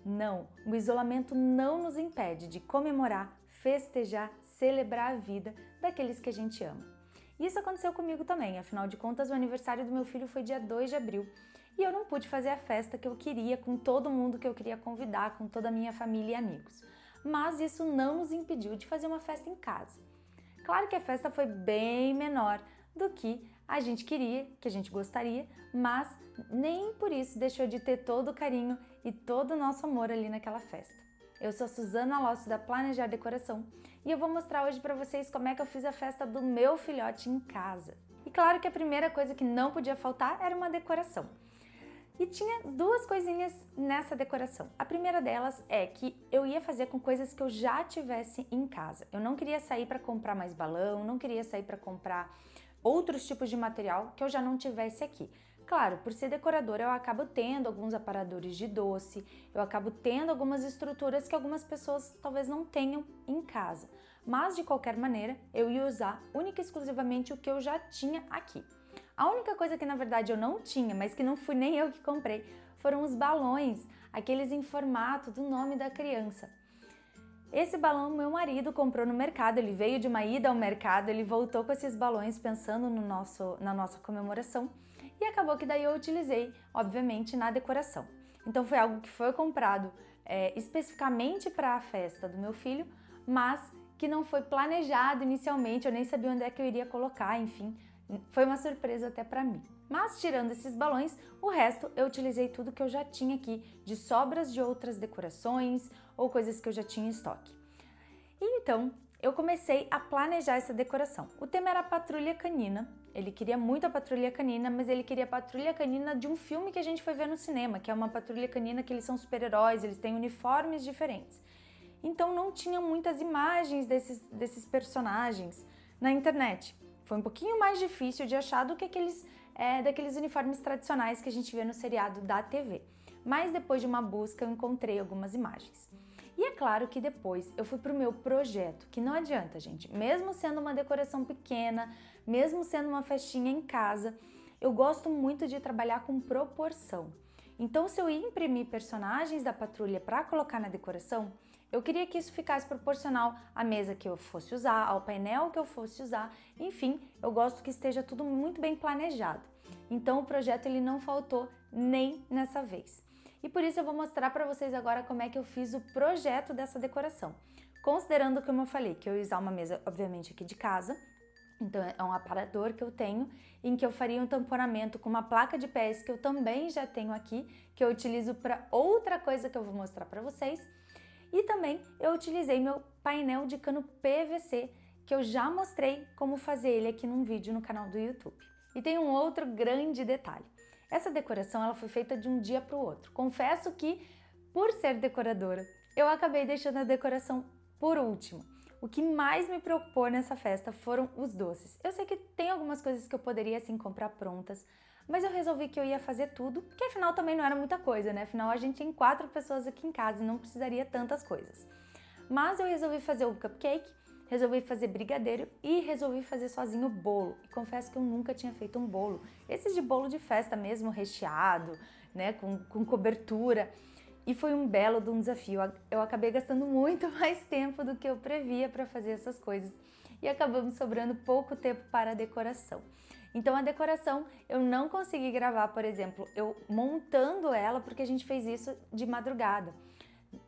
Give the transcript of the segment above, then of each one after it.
Não, o isolamento não nos impede de comemorar, festejar, celebrar a vida daqueles que a gente ama. Isso aconteceu comigo também, afinal de contas o aniversário do meu filho foi dia 2 de abril e eu não pude fazer a festa que eu queria com todo mundo que eu queria convidar, com toda a minha família e amigos. Mas isso não nos impediu de fazer uma festa em casa. Claro que a festa foi bem menor do que a gente queria, que a gente gostaria, mas nem por isso deixou de ter todo o carinho e todo o nosso amor ali naquela festa. Eu sou a Suzana Lossi da Planejar Decoração e eu vou mostrar hoje para vocês como é que eu fiz a festa do meu filhote em casa. E claro que a primeira coisa que não podia faltar era uma decoração. E tinha duas coisinhas nessa decoração. A primeira delas é que eu ia fazer com coisas que eu já tivesse em casa. Eu não queria sair para comprar mais balão, não queria sair para comprar outros tipos de material que eu já não tivesse aqui. Claro, por ser decoradora eu acabo tendo alguns aparadores de doce, eu acabo tendo algumas estruturas que algumas pessoas talvez não tenham em casa. Mas de qualquer maneira, eu ia usar única e exclusivamente o que eu já tinha aqui. A única coisa que na verdade eu não tinha, mas que não fui nem eu que comprei, foram os balões, aqueles em formato do nome da criança. Esse balão meu marido comprou no mercado, ele veio de uma ida ao mercado, ele voltou com esses balões pensando na nossa comemoração e acabou que daí eu utilizei, obviamente, na decoração. Então foi algo que foi comprado especificamente para a festa do meu filho, mas que não foi planejado inicialmente, eu nem sabia onde é que eu iria colocar, enfim, foi uma surpresa até para mim. Mas tirando esses balões, o resto eu utilizei tudo que eu já tinha aqui, de sobras de outras decorações ou coisas que eu já tinha em estoque. E então eu comecei a planejar essa decoração. O tema era a Patrulha Canina, ele queria muito a Patrulha Canina, mas ele queria a Patrulha Canina de um filme que a gente foi ver no cinema, que é uma Patrulha Canina que eles são super-heróis, eles têm uniformes diferentes. Então não tinha muitas imagens desses personagens na internet. Foi um pouquinho mais difícil de achar do que daqueles uniformes tradicionais que a gente vê no seriado da TV. Mas depois de uma busca eu encontrei algumas imagens. E é claro que depois eu fui para o meu projeto, que não adianta, gente. Mesmo sendo uma decoração pequena, mesmo sendo uma festinha em casa, eu gosto muito de trabalhar com proporção. Então, se eu ia imprimir personagens da patrulha para colocar na decoração, eu queria que isso ficasse proporcional à mesa que eu fosse usar, ao painel que eu fosse usar, enfim, eu gosto que esteja tudo muito bem planejado. Então o projeto ele não faltou nem nessa vez. E por isso eu vou mostrar para vocês agora como é que eu fiz o projeto dessa decoração. Considerando, como eu falei, que eu ia usar uma mesa, obviamente, aqui de casa, então é um aparador que eu tenho, em que eu faria um tamponamento com uma placa de pés que eu também já tenho aqui, que eu utilizo para outra coisa que eu vou mostrar para vocês. E também eu utilizei meu painel de cano PVC, que eu já mostrei como fazer ele aqui num vídeo no canal do YouTube. E tem um outro grande detalhe. Essa decoração ela foi feita de um dia para o outro. Confesso que, por ser decoradora, eu acabei deixando a decoração por último. O que mais me preocupou nessa festa foram os doces. Eu sei que tem algumas coisas que eu poderia assim comprar prontas, mas eu resolvi que eu ia fazer tudo, que afinal também não era muita coisa, né? Afinal a gente tem 4 pessoas aqui em casa e não precisaria tantas coisas. Mas eu resolvi fazer o cupcake, resolvi fazer brigadeiro e resolvi fazer sozinho o bolo. E confesso que eu nunca tinha feito um bolo. Esses de bolo de festa mesmo, recheado, né? Com cobertura. E foi um belo de um desafio. Eu acabei gastando muito mais tempo do que eu previa para fazer essas coisas. E acabamos sobrando pouco tempo para a decoração. Então a decoração eu não consegui gravar, por exemplo, eu montando ela, porque a gente fez isso de madrugada.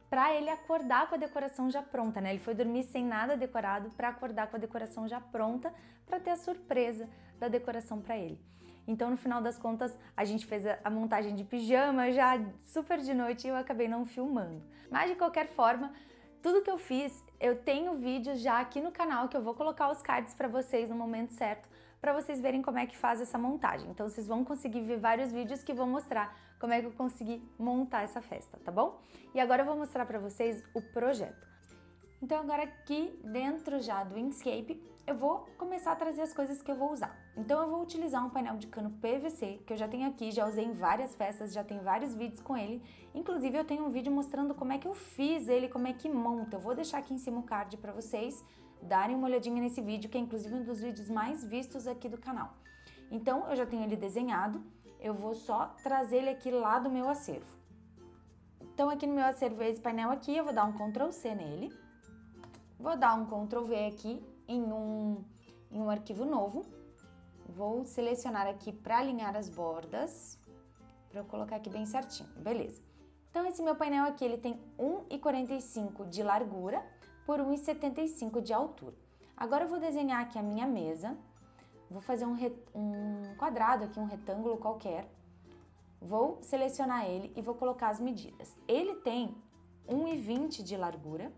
Para ele acordar com a decoração já pronta, né? Ele foi dormir sem nada decorado para acordar com a decoração já pronta, para ter a surpresa da decoração para ele. Então, no final das contas, a gente fez a montagem de pijama já super de noite e eu acabei não filmando. Mas, de qualquer forma, tudo que eu fiz, eu tenho vídeos já aqui no canal que eu vou colocar os cards para vocês no momento certo, para vocês verem como é que faz essa montagem. Então, vocês vão conseguir ver vários vídeos que vão mostrar como é que eu consegui montar essa festa, tá bom? E agora eu vou mostrar para vocês o projeto. Então agora aqui dentro já do Inkscape, eu vou começar a trazer as coisas que eu vou usar. Então eu vou utilizar um painel de cano PVC, que eu já tenho aqui, já usei em várias festas, já tenho vários vídeos com ele. Inclusive eu tenho um vídeo mostrando como é que eu fiz ele, como é que monta. Eu vou deixar aqui em cima o card para vocês darem uma olhadinha nesse vídeo, que é inclusive um dos vídeos mais vistos aqui do canal. Então eu já tenho ele desenhado, eu vou só trazer ele aqui lá do meu acervo. Então aqui no meu acervo esse painel aqui, eu vou dar um Ctrl C nele. Vou dar um Ctrl V aqui em um arquivo novo. Vou selecionar aqui para alinhar as bordas, para eu colocar aqui bem certinho, beleza. Então esse meu painel aqui, ele tem 1,45 de largura por 1,75 de altura. Agora eu vou desenhar aqui a minha mesa, vou fazer um quadrado aqui, um retângulo qualquer. Vou selecionar ele e vou colocar as medidas. Ele tem 1,20 de largura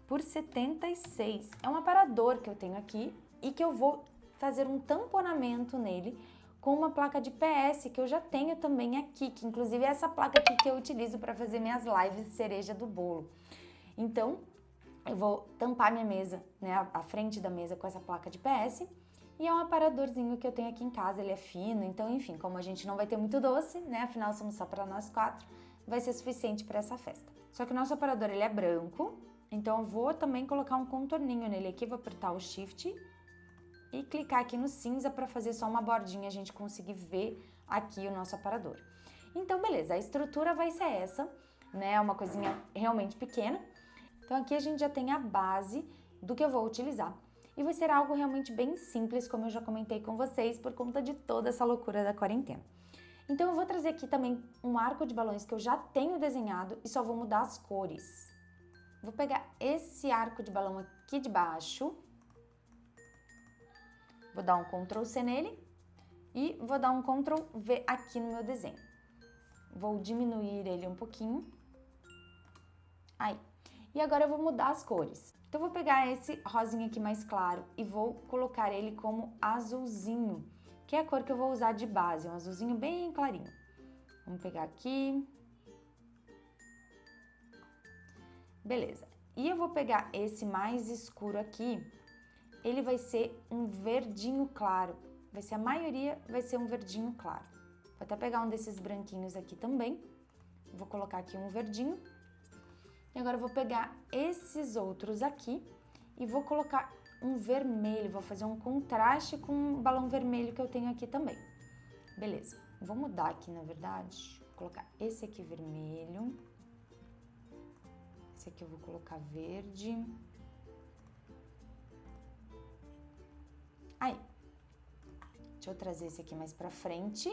por 76. É um aparador que eu tenho aqui e que eu vou fazer um tamponamento nele com uma placa de PS que eu já tenho também aqui, que inclusive é essa placa aqui que eu utilizo para fazer minhas lives de cereja do bolo. Então, eu vou tampar minha mesa, né, a frente da mesa com essa placa de PS. E é um aparadorzinho que eu tenho aqui em casa, ele é fino, então enfim, como a gente não vai ter muito doce, né, afinal somos só para nós 4, vai ser suficiente para essa festa. Só que o nosso aparador, ele é branco, então eu vou também colocar um contorninho nele aqui, vou apertar o Shift e clicar aqui no cinza para fazer só uma bordinha, a gente conseguir ver aqui o nosso aparador. Então beleza, a estrutura vai ser essa, né, uma coisinha realmente pequena. Então aqui a gente já tem a base do que eu vou utilizar. E vai ser algo realmente bem simples, como eu já comentei com vocês, por conta de toda essa loucura da quarentena. Então eu vou trazer aqui também um arco de balões que eu já tenho desenhado e só vou mudar as cores. Vou pegar esse arco de balão aqui de baixo, vou dar um Ctrl C nele e vou dar um Ctrl V aqui no meu desenho. Vou diminuir ele um pouquinho. Aí. E agora eu vou mudar as cores. Então eu vou pegar esse rosinha aqui mais claro e vou colocar ele como azulzinho, que é a cor que eu vou usar de base, um azulzinho bem clarinho. Vamos pegar aqui. Beleza. E eu vou pegar esse mais escuro aqui, ele vai ser um verdinho claro. Vai ser a maioria, vai ser um verdinho claro. Vou até pegar um desses branquinhos aqui também. Vou colocar aqui um verdinho. E agora eu vou pegar esses outros aqui e vou colocar um vermelho, vou fazer um contraste com o balão vermelho que eu tenho aqui também. Beleza, vou mudar aqui na verdade, vou colocar esse aqui vermelho, esse aqui eu vou colocar verde. Aí, deixa eu trazer esse aqui mais pra frente.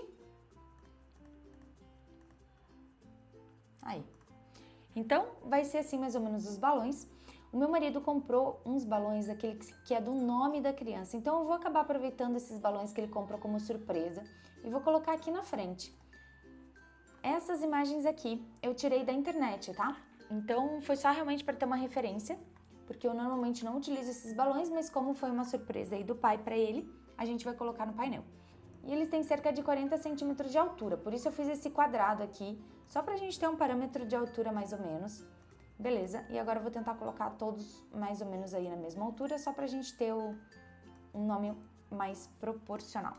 Aí. Então, vai ser assim mais ou menos os balões. O meu marido comprou uns balões daquele que é do nome da criança. Então, eu vou acabar aproveitando esses balões que ele comprou como surpresa e vou colocar aqui na frente. Essas imagens aqui eu tirei da internet, tá? Então, foi só realmente para ter uma referência, porque eu normalmente não utilizo esses balões, mas como foi uma surpresa aí do pai para ele, a gente vai colocar no painel. E eles têm cerca de 40 centímetros de altura, por isso eu fiz esse quadrado aqui, só pra gente ter um parâmetro de altura mais ou menos. Beleza, e agora eu vou tentar colocar todos mais ou menos aí na mesma altura, só pra gente ter um nome mais proporcional.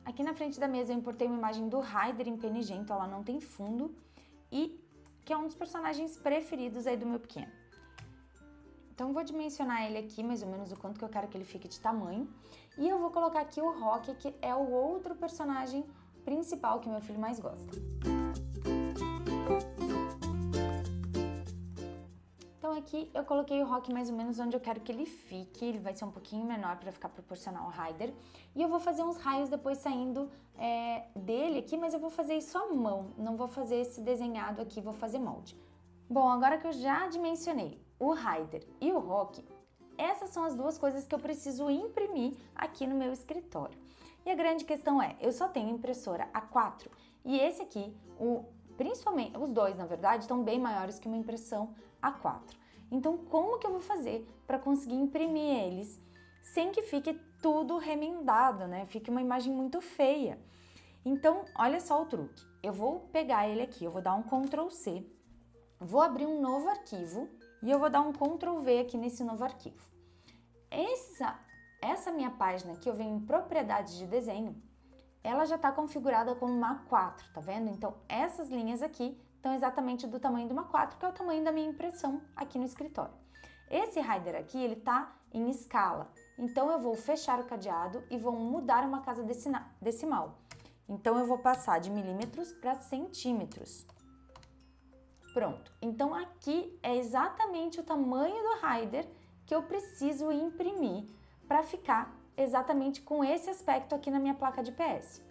Aqui na frente da mesa eu importei uma imagem do Ryder em PNG, então ela não tem fundo, e que é um dos personagens preferidos aí do meu pequeno. Então, vou dimensionar ele aqui, mais ou menos o quanto que eu quero que ele fique de tamanho. E eu vou colocar aqui o Rocky, que é o outro personagem principal que meu filho mais gosta. Então, aqui eu coloquei o Rocky mais ou menos onde eu quero que ele fique. Ele vai ser um pouquinho menor para ficar proporcional ao Ryder. E eu vou fazer uns raios depois saindo dele aqui, mas eu vou fazer isso à mão. Não vou fazer esse desenhado aqui, vou fazer molde. Bom, agora que eu já dimensionei o Ryder e o Rocky, essas são as duas coisas que eu preciso imprimir aqui no meu escritório. E a grande questão é, eu só tenho impressora A4 e esse aqui, principalmente, os dois na verdade, estão bem maiores que uma impressão A4. Então, como que eu vou fazer para conseguir imprimir eles sem que fique tudo remendado, né? Fique uma imagem muito feia. Então, olha só o truque. Eu vou pegar ele aqui, eu vou dar um Ctrl C, vou abrir um novo arquivo e eu vou dar um Ctrl V aqui nesse novo arquivo. Essa minha página aqui, eu venho em propriedades de desenho, ela já está configurada como uma A4, tá vendo? Então, essas linhas aqui estão exatamente do tamanho de uma A4, que é o tamanho da minha impressão aqui no escritório. Esse Ryder aqui, ele tá em escala. Então eu vou fechar o cadeado e vou mudar uma casa decimal. Então eu vou passar de milímetros para centímetros. Pronto. Então aqui é exatamente o tamanho do rider que eu preciso imprimir para ficar exatamente com esse aspecto aqui na minha placa de PS.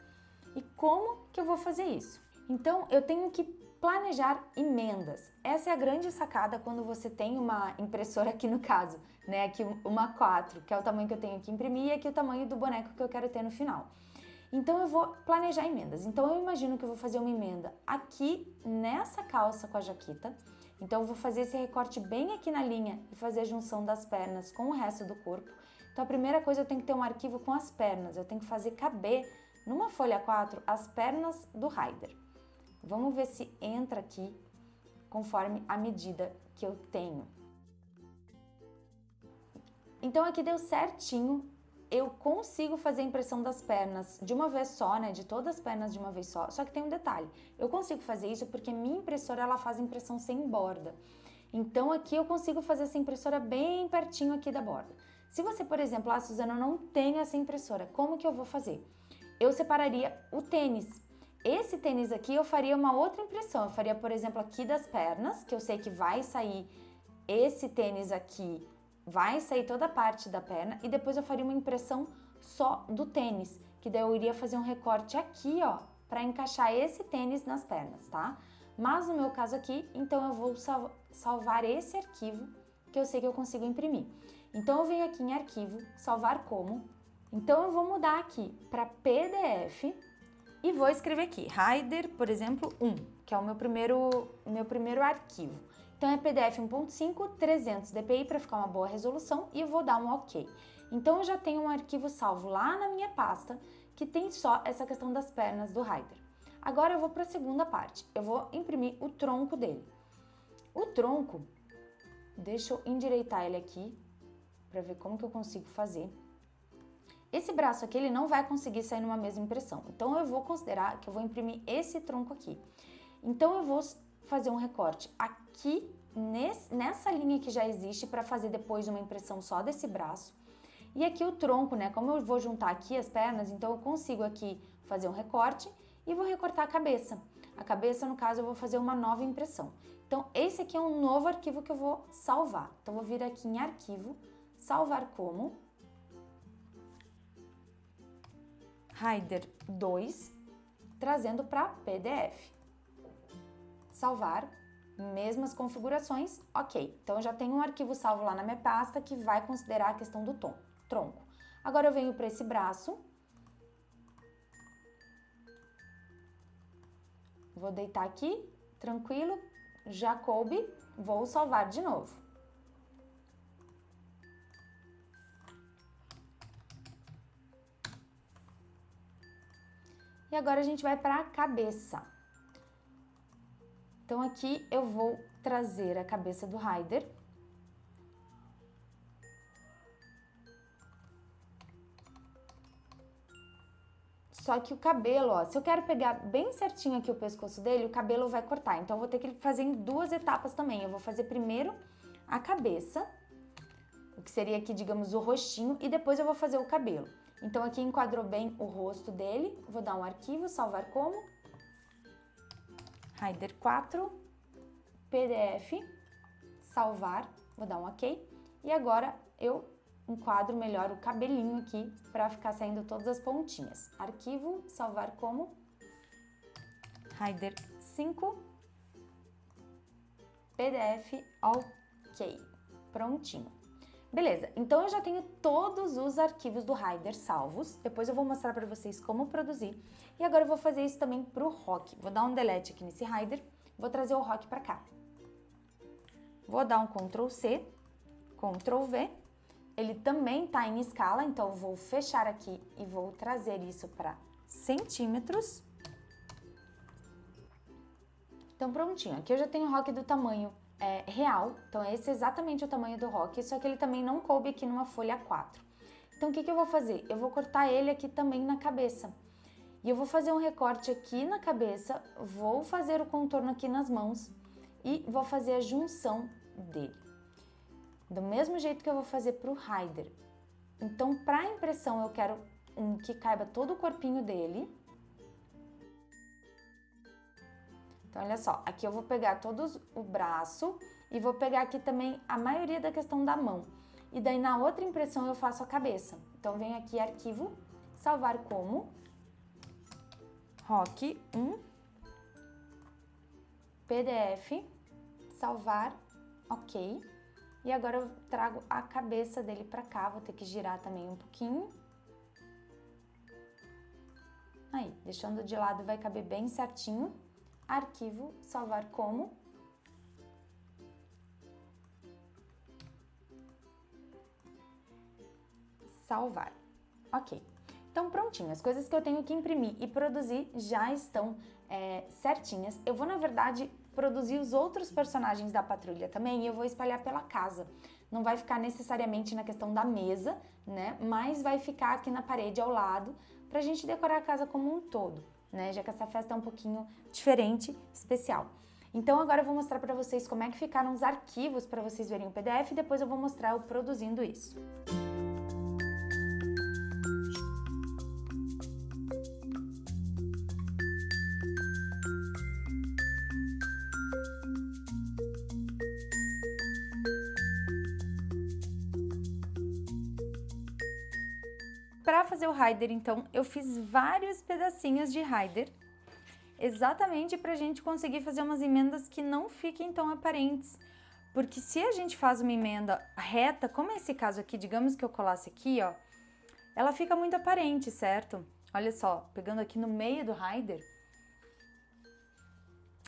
E como que eu vou fazer isso? Então eu tenho que planejar emendas. Essa é a grande sacada quando você tem uma impressora aqui no caso, né? Aqui uma 4, que é o tamanho que eu tenho que imprimir, e aqui o tamanho do boneco que eu quero ter no final. Então eu vou planejar emendas. Então eu imagino que eu vou fazer uma emenda aqui nessa calça com a jaqueta. Então eu vou fazer esse recorte bem aqui na linha e fazer a junção das pernas com o resto do corpo. Então a primeira coisa, eu tenho que ter um arquivo com as pernas. Eu tenho que fazer caber numa folha 4 as pernas do rider. Vamos ver se entra aqui conforme a medida que eu tenho. Então aqui deu certinho, eu consigo fazer a impressão das pernas de uma vez só, né, de todas as pernas de uma vez só que tem um detalhe, eu consigo fazer isso porque minha impressora ela faz impressão sem borda. Então aqui eu consigo fazer essa impressora bem pertinho aqui da borda. Se você, por exemplo, Suzana, não tem essa impressora, como que eu vou fazer? Eu separaria o tênis. Esse tênis aqui eu faria uma outra impressão, eu faria, por exemplo, aqui das pernas, que eu sei que vai sair esse tênis aqui, vai sair toda a parte da perna, e depois eu faria uma impressão só do tênis, que daí eu iria fazer um recorte aqui, ó, para encaixar esse tênis nas pernas, tá? Mas no meu caso aqui, então eu vou salvar esse arquivo, que eu sei que eu consigo imprimir. Então eu venho aqui em arquivo, salvar como, então eu vou mudar aqui para PDF, e vou escrever aqui, rider, por exemplo, 1, que é o meu primeiro arquivo. Então é PDF 1.5, 300 dpi para ficar uma boa resolução, e eu vou dar um OK. Então eu já tenho um arquivo salvo lá na minha pasta, que tem só essa questão das pernas do rider. Agora eu vou para a segunda parte, eu vou imprimir o tronco dele. O tronco, deixa eu endireitar ele aqui, para ver como que eu consigo fazer. Esse braço aqui, ele não vai conseguir sair numa mesma impressão. Então, eu vou considerar que eu vou imprimir esse tronco aqui. Então, eu vou fazer um recorte aqui, nessa linha que já existe, para fazer depois uma impressão só desse braço. E aqui o tronco, né? Como eu vou juntar aqui as pernas, então eu consigo aqui fazer um recorte e vou recortar a cabeça. A cabeça, no caso, eu vou fazer uma nova impressão. Então, esse aqui é um novo arquivo que eu vou salvar. Então, eu vou vir aqui em arquivo, salvar como rider 2, trazendo para PDF. Salvar, mesmas configurações, ok. Então eu já tenho um arquivo salvo lá na minha pasta que vai considerar a questão do tronco. Agora eu venho para esse braço, vou deitar aqui, tranquilo, já coube, vou salvar de novo. E agora a gente vai para a cabeça. Então aqui eu vou trazer a cabeça do rider. Só que o cabelo, ó, se eu quero pegar bem certinho aqui o pescoço dele, o cabelo vai cortar. Então eu vou ter que fazer em duas etapas também. Eu vou fazer primeiro a cabeça, o que seria aqui, digamos, o rostinho, e depois eu vou fazer o cabelo. Então aqui enquadrou bem o rosto dele, vou dar um arquivo, salvar como, rider 4, PDF, salvar, vou dar um OK, e agora eu enquadro melhor o cabelinho aqui para ficar saindo todas as pontinhas. Arquivo, salvar como, rider 5, PDF, OK, prontinho. Beleza, então eu já tenho todos os arquivos do rider salvos, depois eu vou mostrar para vocês como produzir, e agora eu vou fazer isso também para o rock. Vou dar um delete aqui nesse rider, vou trazer o rock para cá. Vou dar um Ctrl C, Ctrl V, ele também está em escala, então eu vou fechar aqui e vou trazer isso para centímetros. Então prontinho, aqui eu já tenho o rock do tamanho real, então esse é exatamente o tamanho do rock, só que ele também não coube aqui numa folha 4. Então o que eu vou fazer? Eu vou cortar ele aqui também na cabeça. E eu vou fazer um recorte aqui na cabeça, vou fazer o contorno aqui nas mãos e vou fazer a junção dele. do mesmo jeito que eu vou fazer para o Haider. Então, para a impressão, eu quero um que caiba todo o corpinho dele. Então, olha só, aqui eu vou pegar todo o braço e vou pegar aqui também a maioria da questão da mão. E daí, na outra impressão, eu faço a cabeça. Então, venho aqui, arquivo, salvar como, ROC 1, PDF, salvar, ok. E agora eu trago a cabeça dele pra cá, vou ter que girar também um pouquinho. Aí, deixando de lado vai caber bem certinho. Arquivo, salvar como. Salvar. Ok. Então, prontinho. As coisas que eu tenho que imprimir e produzir já estão certinhas. Eu vou, na verdade, produzir os outros personagens da patrulha também e eu vou espalhar pela casa. Não vai ficar necessariamente na questão da mesa, né? Mas vai ficar aqui na parede ao lado pra gente decorar a casa como um todo, né? Já que essa festa é um pouquinho diferente, especial. Então agora eu vou mostrar pra vocês como é que ficaram os arquivos para vocês verem o PDF e depois eu vou mostrar eu produzindo isso. Para fazer o Haider, então, eu fiz vários pedacinhos de Haider, exatamente para a gente conseguir fazer umas emendas que não fiquem tão aparentes. Porque se a gente faz uma emenda reta, como é esse caso aqui, digamos que eu colasse aqui, ó, ela fica muito aparente, certo? Olha só, pegando aqui no meio do Haider,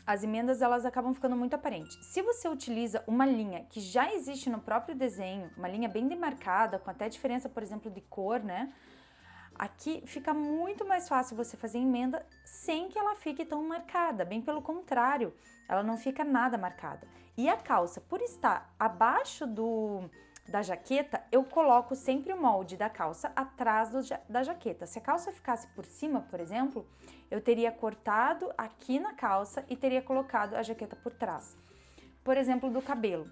as emendas elas acabam ficando muito aparentes. Se você utiliza uma linha que já existe no próprio desenho, uma linha bem demarcada, com até diferença, por exemplo, de cor, né? Aqui fica muito mais fácil você fazer emenda sem que ela fique tão marcada, bem pelo contrário, ela não fica nada marcada. E a calça, por estar abaixo da jaqueta, eu coloco sempre o molde da calça atrás da jaqueta. Se a calça ficasse por cima, por exemplo, eu teria cortado aqui na calça e teria colocado a jaqueta por trás. Por exemplo, do cabelo.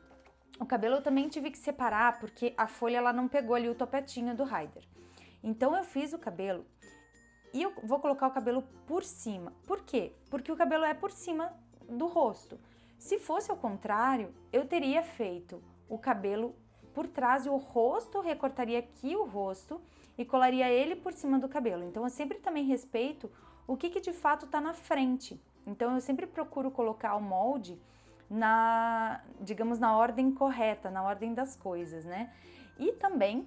O cabelo eu também tive que separar porque a folha ela não pegou ali o topetinho do Haider. Então eu fiz o cabelo e eu vou colocar o cabelo por cima. Por quê? Porque o cabelo é por cima do rosto. Se fosse ao contrário, eu teria feito o cabelo por trás e o rosto, recortaria aqui o rosto e colaria ele por cima do cabelo. Então eu sempre também respeito o que de fato tá na frente. Então eu sempre procuro colocar o molde digamos, na ordem correta, na ordem das coisas, né? E também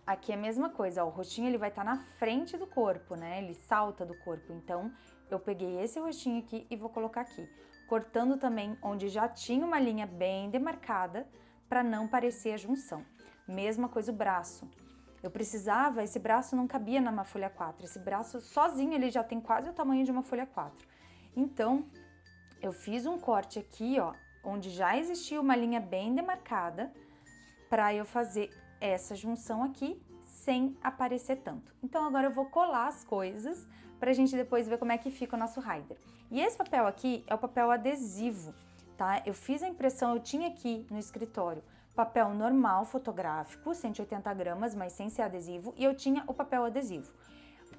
aqui é a mesma coisa, ó, o rostinho ele vai estar na frente do corpo, né? Ele salta do corpo, então eu peguei esse rostinho aqui e vou colocar aqui, cortando também onde já tinha uma linha bem demarcada para não parecer a junção. Mesma coisa o braço. Eu precisava, esse braço não cabia numa folha 4, esse braço sozinho ele já tem quase o tamanho de uma folha 4. Então, eu fiz um corte aqui, ó, onde já existia uma linha bem demarcada para eu fazer essa junção aqui sem aparecer tanto. Então agora eu vou colar as coisas pra gente depois ver como é que fica o nosso Haider. E esse papel aqui é o papel adesivo, tá? Eu fiz a impressão, eu tinha aqui no escritório papel normal fotográfico, 180 gramas, mas sem ser adesivo, e eu tinha o papel adesivo.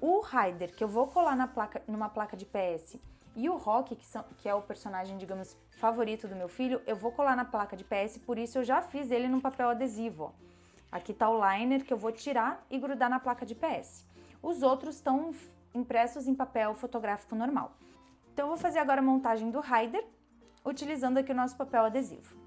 O Haider que eu vou colar numa placa de PS e o Rock, que é o personagem, digamos, favorito do meu filho, eu vou colar na placa de PS, por isso eu já fiz ele num papel adesivo, ó. Aqui tá o liner que eu vou tirar e grudar na placa de PS. Os outros estão impressos em papel fotográfico normal. Então eu vou fazer agora a montagem do Haider, utilizando aqui o nosso papel adesivo.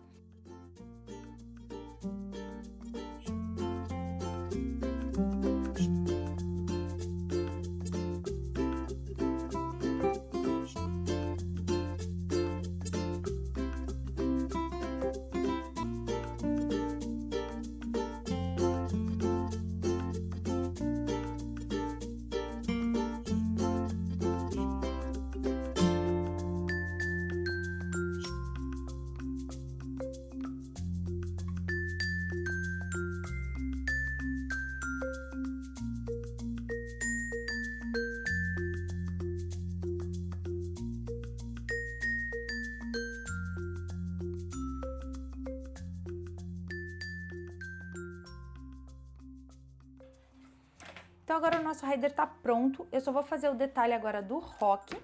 Então agora o nosso rider tá pronto, eu só vou fazer o detalhe agora do rock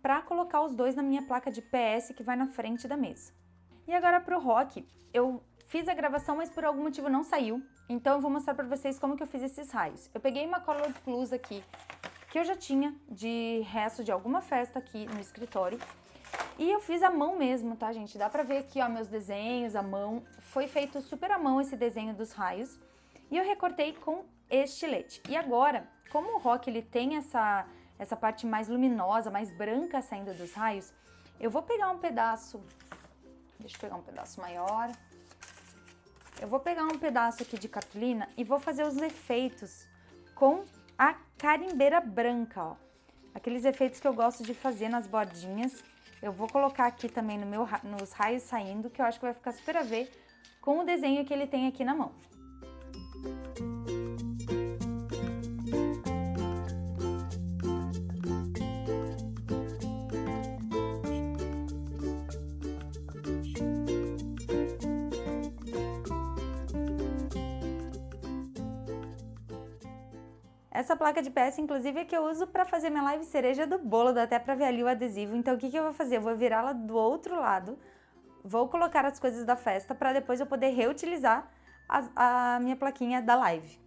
para colocar os dois na minha placa de PS que vai na frente da mesa. E agora pro rock, eu fiz a gravação, mas por algum motivo não saiu, então eu vou mostrar para vocês como que eu fiz esses raios. Eu peguei uma cola plus aqui, que eu já tinha de resto de alguma festa aqui no escritório, e eu fiz à mão mesmo, tá, gente? Dá pra ver aqui, ó, meus desenhos à mão, foi feito super à mão esse desenho dos raios, e eu recortei com estilete. E agora, como o rock ele tem essa parte mais luminosa, mais branca saindo dos raios, eu vou pegar um pedaço, deixa eu pegar um pedaço maior, eu vou pegar um pedaço aqui de cartolina e vou fazer os efeitos com a carimbeira branca, ó. Aqueles efeitos que eu gosto de fazer nas bordinhas, eu vou colocar aqui também nos raios saindo, que eu acho que vai ficar super a ver com o desenho que ele tem aqui na mão. Essa placa de PS, inclusive, é que eu uso para fazer minha live cereja do bolo, dá até para ver ali o adesivo. Então, o que eu vou fazer? Eu vou virá-la do outro lado, vou colocar as coisas da festa para depois eu poder reutilizar a minha plaquinha da live.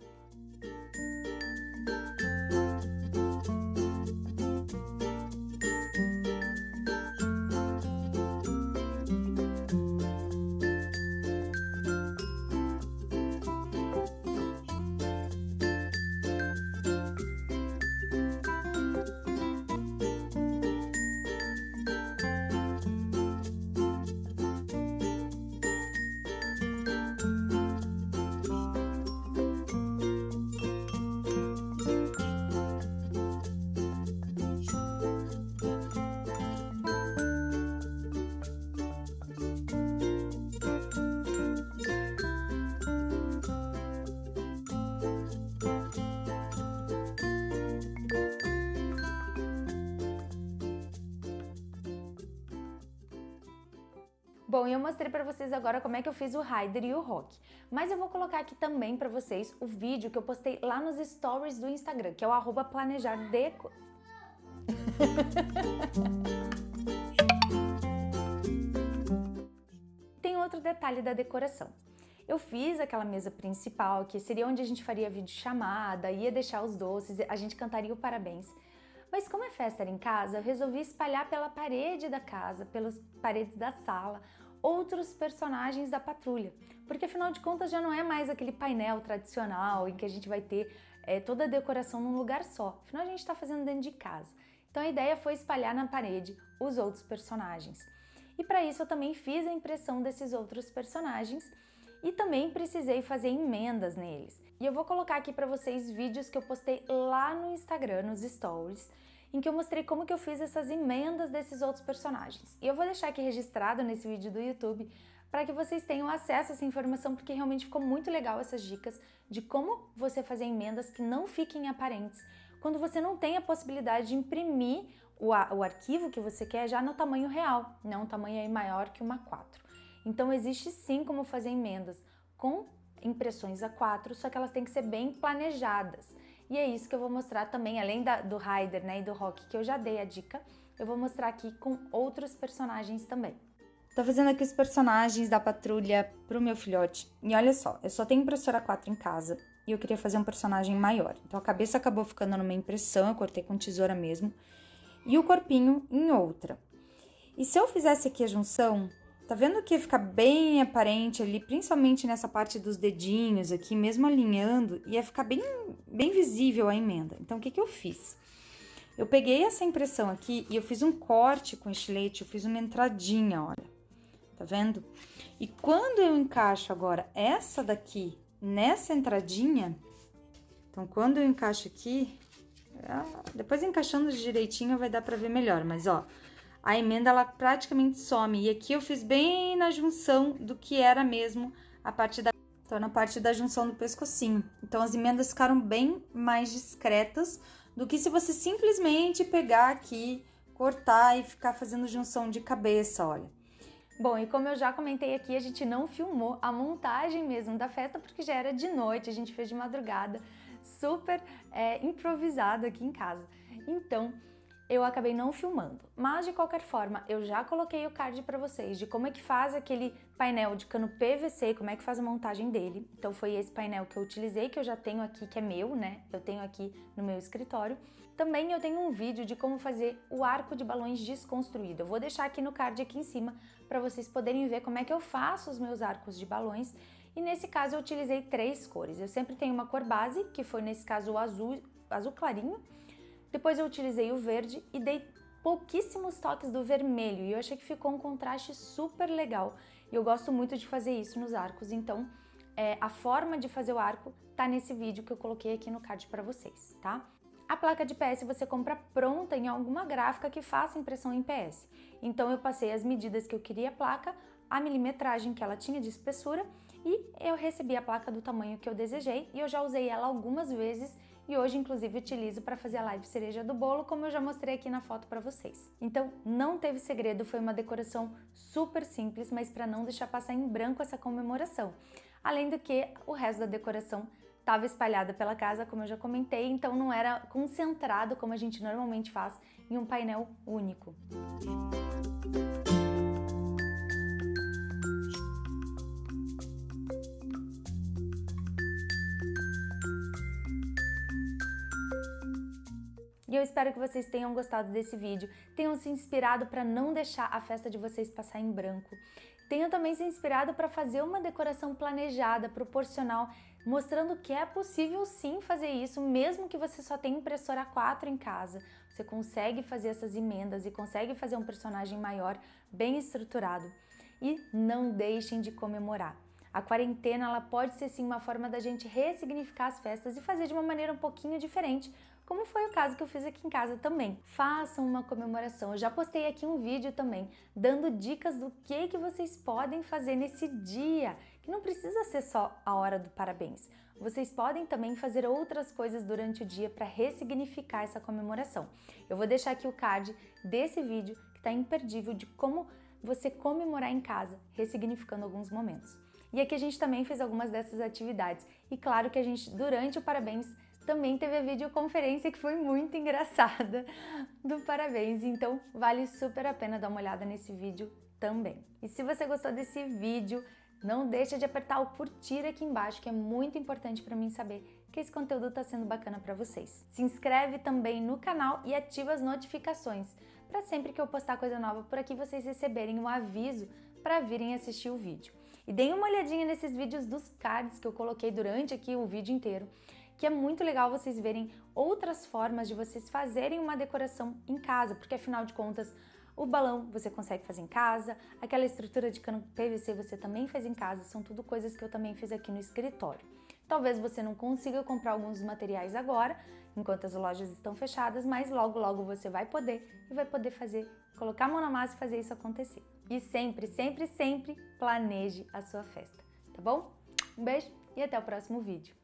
Bom, eu mostrei pra vocês agora como é que eu fiz o rider e o rock, mas eu vou colocar aqui também pra vocês o vídeo que eu postei lá nos stories do Instagram, que é o @planejardeco. Tem outro detalhe da decoração. Eu fiz aquela mesa principal, que seria onde a gente faria videochamada, ia deixar os doces, a gente cantaria o parabéns. Mas como a festa era em casa, eu resolvi espalhar pela parede da casa, pelas paredes da sala, outros personagens da patrulha. Porque afinal de contas já não é mais aquele painel tradicional em que a gente vai ter toda a decoração num lugar só. Afinal a gente está fazendo dentro de casa. Então a ideia foi espalhar na parede os outros personagens. E para isso eu também fiz a impressão desses outros personagens e também precisei fazer emendas neles. E eu vou colocar aqui para vocês vídeos que eu postei lá no Instagram, nos stories, em que eu mostrei como que eu fiz essas emendas desses outros personagens. E eu vou deixar aqui registrado nesse vídeo do YouTube para que vocês tenham acesso a essa informação, porque realmente ficou muito legal essas dicas de como você fazer emendas que não fiquem aparentes, quando você não tem a possibilidade de imprimir o arquivo que você quer já no tamanho real, não um tamanho aí maior que uma A4. Então existe sim como fazer emendas com impressões A4, só que elas têm que ser bem planejadas. E é isso que eu vou mostrar também, além do rider, né, e do rock, que eu já dei a dica, eu vou mostrar aqui com outros personagens também. Tô fazendo aqui os personagens da patrulha pro meu filhote. E olha só, eu só tenho impressora A4 em casa e eu queria fazer um personagem maior. Então a cabeça acabou ficando numa impressão, eu cortei com tesoura mesmo, e o corpinho em outra. E se eu fizesse aqui a junção, tá vendo que ia ficar bem aparente ali, principalmente nessa parte dos dedinhos aqui, mesmo alinhando, ia ficar bem visível a emenda. Então, o que eu fiz? Eu peguei essa impressão aqui e eu fiz um corte com estilete, eu fiz uma entradinha, olha. Tá vendo? E quando eu encaixo agora essa daqui nessa entradinha, então, quando eu encaixo aqui, depois encaixando direitinho vai dar pra ver melhor, mas ó, a emenda ela praticamente some. E aqui eu fiz bem na junção do que era mesmo a parte da... Então, na parte da junção do pescocinho. Então, as emendas ficaram bem mais discretas do que se você simplesmente pegar aqui, cortar e ficar fazendo junção de cabeça, olha. Bom, e como eu já comentei aqui, a gente não filmou a montagem mesmo da festa, porque já era de noite, a gente fez de madrugada. super improvisado aqui em casa. Então, eu acabei não filmando, mas de qualquer forma eu já coloquei o card para vocês de como é que faz aquele painel de cano PVC, como é que faz a montagem dele. Então foi esse painel que eu utilizei, que eu já tenho aqui, que é meu, né? Eu tenho aqui no meu escritório. Também eu tenho um vídeo de como fazer o arco de balões desconstruído. Eu vou deixar aqui no card aqui em cima para vocês poderem ver como é que eu faço os meus arcos de balões. E nesse caso eu utilizei 3 cores. Eu sempre tenho uma cor base, que foi nesse caso o azul clarinho. Depois eu utilizei o verde e dei pouquíssimos toques do vermelho e eu achei que ficou um contraste super legal. E eu gosto muito de fazer isso nos arcos, então a forma de fazer o arco tá nesse vídeo que eu coloquei aqui no card para vocês, tá? A placa de PS você compra pronta em alguma gráfica que faça impressão em PS. Então eu passei as medidas que eu queria a placa, a milimetragem que ela tinha de espessura e eu recebi a placa do tamanho que eu desejei e eu já usei ela algumas vezes e hoje inclusive utilizo para fazer a live cereja do bolo, como eu já mostrei aqui na foto para vocês. Então não teve segredo, foi uma decoração super simples, mas para não deixar passar em branco essa comemoração. Além do que o resto da decoração estava espalhada pela casa, como eu já comentei, então não era concentrado como a gente normalmente faz em um painel único. E eu espero que vocês tenham gostado desse vídeo, tenham se inspirado para não deixar a festa de vocês passar em branco. Tenham também se inspirado para fazer uma decoração planejada, proporcional, mostrando que é possível sim fazer isso, mesmo que você só tenha impressora 4 em casa. Você consegue fazer essas emendas e consegue fazer um personagem maior, bem estruturado. E não deixem de comemorar. A quarentena ela pode ser sim uma forma da gente ressignificar as festas e fazer de uma maneira um pouquinho diferente, como foi o caso que eu fiz aqui em casa também. Façam uma comemoração. Eu já postei aqui um vídeo também, dando dicas do que vocês podem fazer nesse dia, que não precisa ser só a hora do parabéns. Vocês podem também fazer outras coisas durante o dia para ressignificar essa comemoração. Eu vou deixar aqui o card desse vídeo, que está imperdível, de como você comemorar em casa, ressignificando alguns momentos. E aqui a gente também fez algumas dessas atividades. E claro que a gente, durante o parabéns, também teve a videoconferência que foi muito engraçada do parabéns. Então vale super a pena dar uma olhada nesse vídeo também. E se você gostou desse vídeo, não deixa de apertar o curtir aqui embaixo, que é muito importante para mim saber que esse conteúdo está sendo bacana para vocês. Se inscreve também no canal e ativa as notificações, para sempre que eu postar coisa nova por aqui vocês receberem um aviso para virem assistir o vídeo. E deem uma olhadinha nesses vídeos dos cards que eu coloquei durante aqui o vídeo inteiro, que é muito legal vocês verem outras formas de vocês fazerem uma decoração em casa, porque afinal de contas, o balão você consegue fazer em casa, aquela estrutura de cano PVC você também fez em casa, são tudo coisas que eu também fiz aqui no escritório. Talvez você não consiga comprar alguns materiais agora, enquanto as lojas estão fechadas, mas logo você vai poder e vai poder fazer, colocar a mão na massa e fazer isso acontecer. E sempre planeje a sua festa, tá bom? Um beijo e até o próximo vídeo.